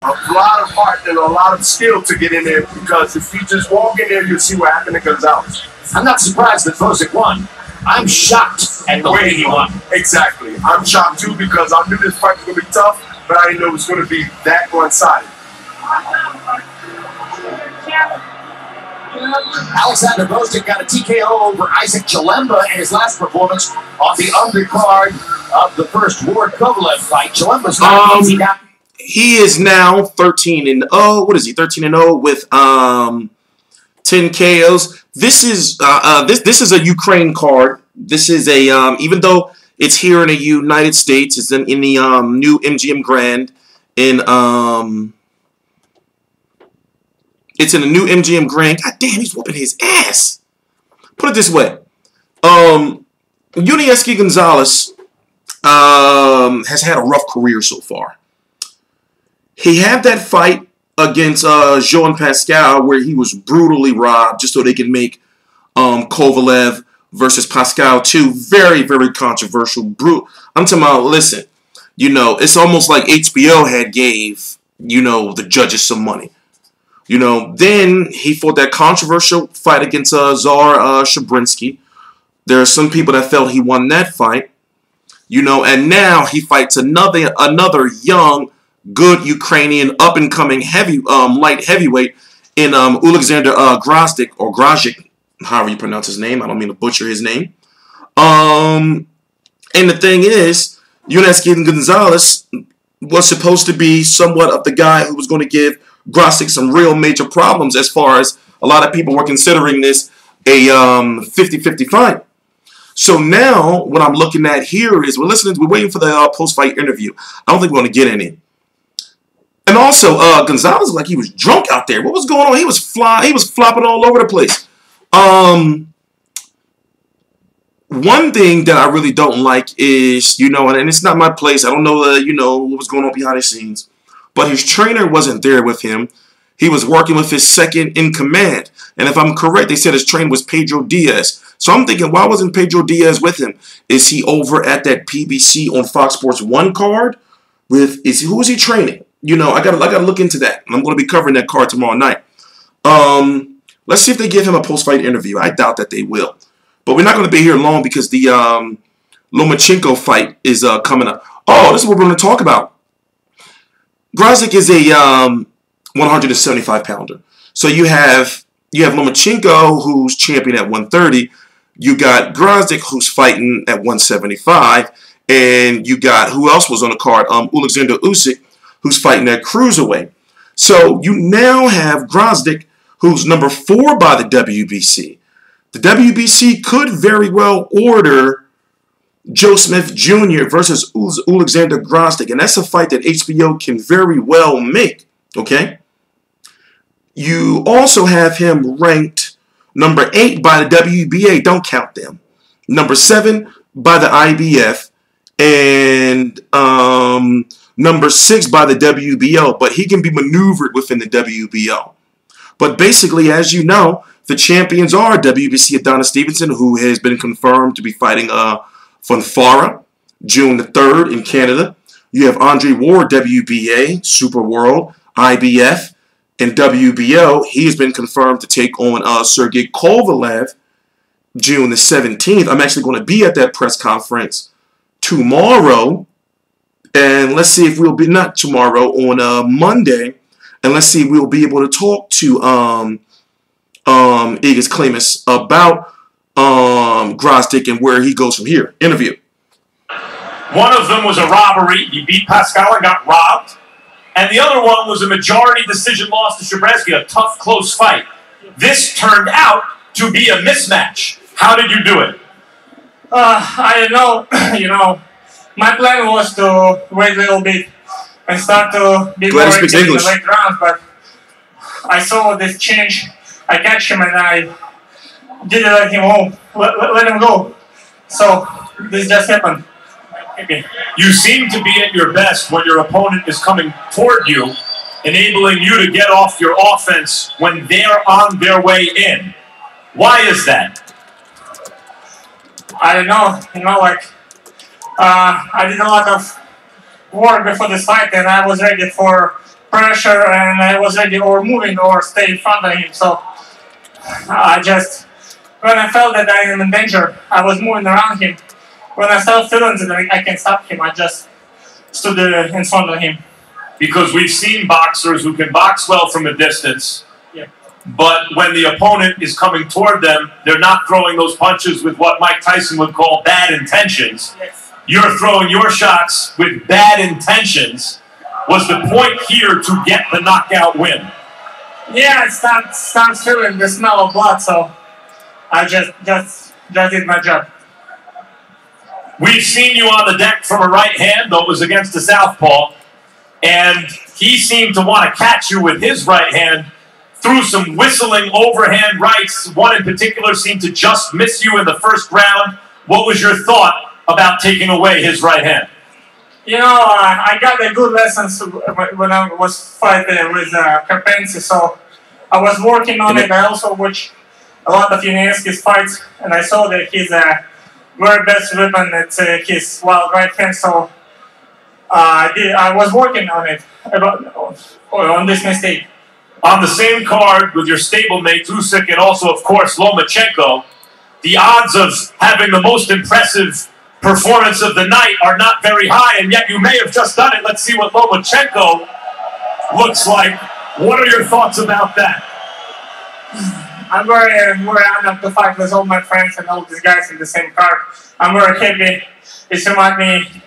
a lot of heart and a lot of skill to get in there, because if you just walk in there, you'll see what happened to Gonzalez. I'm not surprised that Gvozdyk won. I'm shocked at the way he won. Exactly. I'm shocked too, because I knew this fight was going to be tough, but I didn't know it was going to be that one-sided. Alexander Gvozdyk got a TKO over Isaac Jalemba in his last performance on the undercard of the first Ward Kovalev fight. Jalemba's not easy now. He is now 13-0. What is he? 13-0 with 10 KOs. This is this is a Ukraine card. This is a even though it's here in the United States, it's in the new MGM Grand in it's in the new MGM Grand. God damn, he's whooping his ass. Put it this way. Gvozdyk Gonzalez has had a rough career so far. He had that fight against Jean Pascal where he was brutally robbed just so they can make Kovalev versus Pascal 2 very, very controversial. I'm talking about, listen, you know, it's almost like HBO had gave, you know, the judges some money. You know, then he fought that controversial fight against Czar Shabrinsky. There are some people that felt he won that fight. You know, and now he fights another young, good Ukrainian up-and-coming light heavyweight in Alexander Gvozdyk, or Gvozdyk, however you pronounce his name. I don't mean to butcher his name. And the thing is, Gvozdyk Gonzalez was supposed to be somewhat of the guy who was going to give Gvozdyk some real major problems, as far as a lot of people were considering this a 50-50 fight. So now what I'm looking at here is we're waiting for the post-fight interview. I don't think we're going to get any. And also, Gonzalez looked like he was drunk out there. What was going on? He was flopping all over the place. One thing that I really don't like is, you know, and it's not my place. I don't know, you know, what was going on behind the scenes. But his trainer wasn't there with him. He was working with his second in command. And if I'm correct, they said his trainer was Pedro Diaz. So I'm thinking, why wasn't Pedro Diaz with him? Is he over at that PBC on Fox Sports 1 card? Who is he training? You know, I gotta look into that. I'm going to be covering that card tomorrow night. Let's see if they give him a post-fight interview. I doubt that they will. But we're not going to be here long because the Lomachenko fight is coming up. Oh, this is what we're going to talk about. Gvozdyk is a 175-pounder. So you have Lomachenko, who's champion at 130. You got Gvozdyk, who's fighting at 175. And you got, who else was on the card? Alexander Usyk, who's fighting at cruiserweight. So you now have Gvozdyk, who's number 4 by the WBC. The WBC could very well order Joe Smith Jr. versus Alexander Gvozdyk, and that's a fight that HBO can very well make, okay? You also have him ranked number 8 by the WBA, don't count them. Number 7 by the IBF, and number 6 by the WBO, but he can be maneuvered within the WBO. But basically, as you know, the champions are WBC Adonis Stevenson, who has been confirmed to be fighting Fonfara June the 3rd in Canada. You have Andre Ward, WBA, Super World, IBF, and WBO. He has been confirmed to take on Sergey Kovalev June the 17th. I'm actually going to be at that press conference tomorrow. And let's see if we'll be, not tomorrow, on Monday. And let's see if we'll be able to talk to Igis Klimas about Gvozdyk and where he goes from here. Interview. One of them was a robbery. He beat Pascal and got robbed. And the other one was a majority decision loss to Shabrinsky, a tough, close fight. This turned out to be a mismatch. How did you do it? I don't know. You know, my plan was to wait a little bit and start to be more active in the late rounds, but I saw this change. I catch him and I didn't let him home. Let him go. So this just happened. Okay. You seem to be at your best when your opponent is coming toward you, enabling you to get off your offense when they're on their way in. Why is that? I don't know. You know, like I did a lot of work before this fight, and I was ready for pressure, and I was ready or moving or stay in front of him. So I just, when I felt that I am in danger, I was moving around him. When I started feeling that I can stop him, I just stood in front of him. Because we've seen boxers who can box well from a distance, but when the opponent is coming toward them, they're not throwing those punches with what Mike Tyson would call bad intentions. Yes. You're throwing your shots with bad intentions. Was the point here to get the knockout win? Yeah, I start feeling the smell of blood, so I just did my job. We've seen you on the deck from a right hand, though it was against the southpaw, and he seemed to want to catch you with his right hand, threw some whistling overhand rights. One in particular seemed to just miss you in the first round. What was your thought about taking away his right hand? You know, I got a good lessons when I was fighting with Karpenzi, so I was working on it. I also watched a lot of Yuniesky's fights, and I saw that his very best weapon is his wild right hand, so I was working on it, on this mistake. On the same card with your stablemate Usyk and also, of course, Lomachenko, the odds of having the most impressive performance of the night are not very high, and yet you may have just done it. Let's see what Lomachenko looks like. What are your thoughts about that? I'm very honored to fight with all my friends and all these guys in the same card. I'm very happy. It reminds me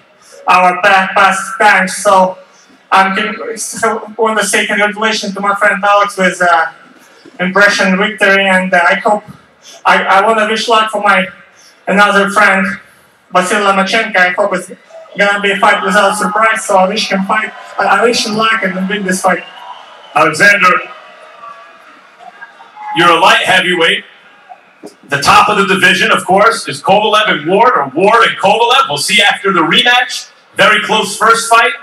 our past times. So I want to say congratulations to my friend Alex with impression victory, and I hope I want to wish luck for my another friend Vasil Lomachenko. I hope it's gonna be a fight without surprise. So I wish him luck and win this fight. Alexander, you're a light heavyweight. The top of the division, of course, is Kovalev and Ward, or Ward and Kovalev. We'll see after the rematch. Very close first fight.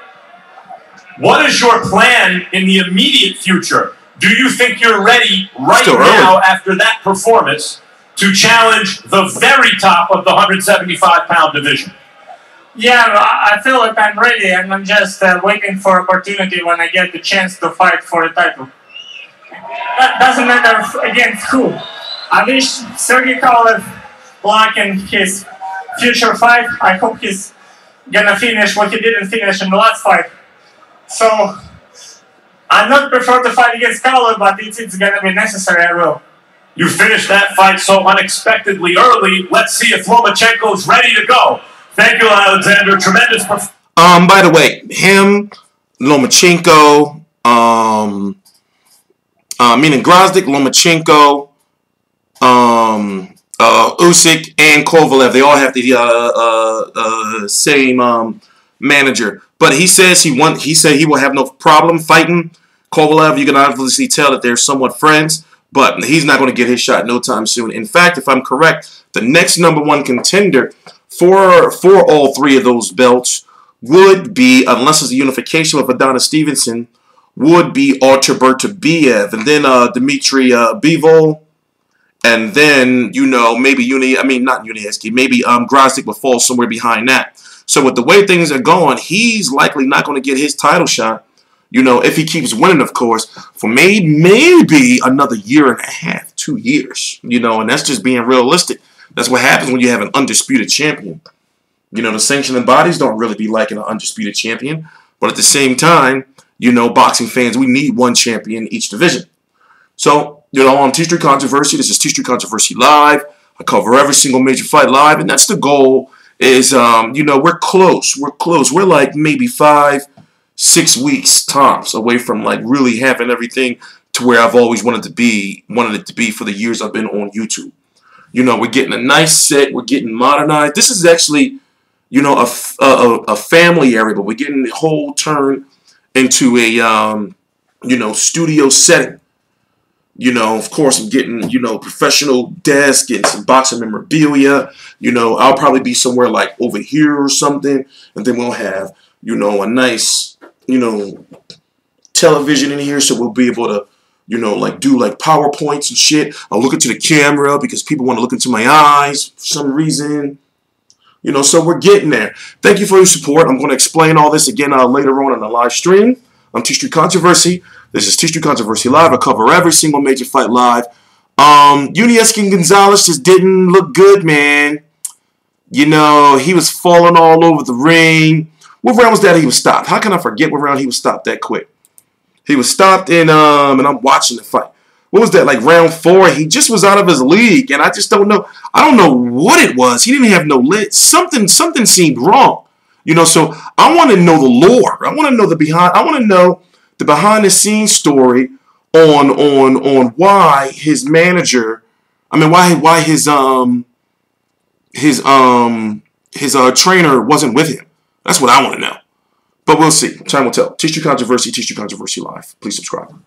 What is your plan in the immediate future? Do you think you're ready right now after that performance to challenge the very top of the 175-pound division? Yeah, I feel like I'm ready, and I'm just waiting for opportunity when I get the chance to fight for the title. That doesn't matter against who. I wish Sergey Kovalev luck in his future fight. I hope he's gonna finish what he didn't finish in the last fight. So I not prefer to fight against Kovalev, but it's gonna be necessary. I will. You finished that fight so unexpectedly early. Let's see if Lomachenko's ready to go. Thank you, Alexander. Tremendous performance. By the way, him, Lomachenko, meaning Gvozdyk, Lomachenko, Usyk, and Kovalev, they all have the same manager. But he says he said he will have no problem fighting Kovalev. You can obviously tell that they're somewhat friends, but he's not going to get his shot no time soon. In fact, if I'm correct, the next #1 contender for all three of those belts would be, unless it's a unification with Adonis Stevenson, would be Artur Beterbiev, and then Dmitry Bivol, and then, you know, maybe not Yuniesky, maybe Gvozdyk would fall somewhere behind that. So with the way things are going, he's likely not going to get his title shot, you know, if he keeps winning, of course, for maybe another year and a half, 2 years, you know, and that's just being realistic. That's what happens when you have an undisputed champion. You know, the sanctioning bodies don't really be liking an undisputed champion, but at the same time, you know, boxing fans, we need one champion in each division. So, you know, on TstreeT Controversy, this is TstreeT Controversy Live. I cover every single major fight live, and that's the goal. Is you know, we're close. We're like maybe 5-6 weeks tops away from like really having everything to where I've always wanted it to be for the years I've been on YouTube. You know, we're getting a nice set. We're getting modernized. This is actually, you know, a family area, but we're getting the whole turn into a you know, studio setting. You know, of course, I'm getting, you know, professional desk, getting some boxing memorabilia. You know, I'll probably be somewhere like over here or something. And then we'll have, you know, a nice, you know, television in here. So we'll be able to, you know, like do like PowerPoints and shit. I'll look into the camera because people want to look into my eyes for some reason. You know, so we're getting there. Thank you for your support. I'm going to explain all this again later on in the live stream. I'm TstreeT Controversy. This is TstreeT Controversy Live. I cover every single major fight live. Gonzalez just didn't look good, man. You know, he was falling all over the ring. What round was that he was stopped? How can I forget what round he was stopped that quick? He was stopped in, and I'm watching the fight. What was that, like round 4? He just was out of his league, and I just don't know. I don't know what it was. He didn't have no lid. Something seemed wrong. You know, so I want to know the lore. I want to know the behind. I want to know the behind-the-scenes story on why his manager. I mean, why his trainer wasn't with him. That's what I want to know. But we'll see. Time will tell. TstreeT Controversy, TstreeT Controversy Live. Please subscribe.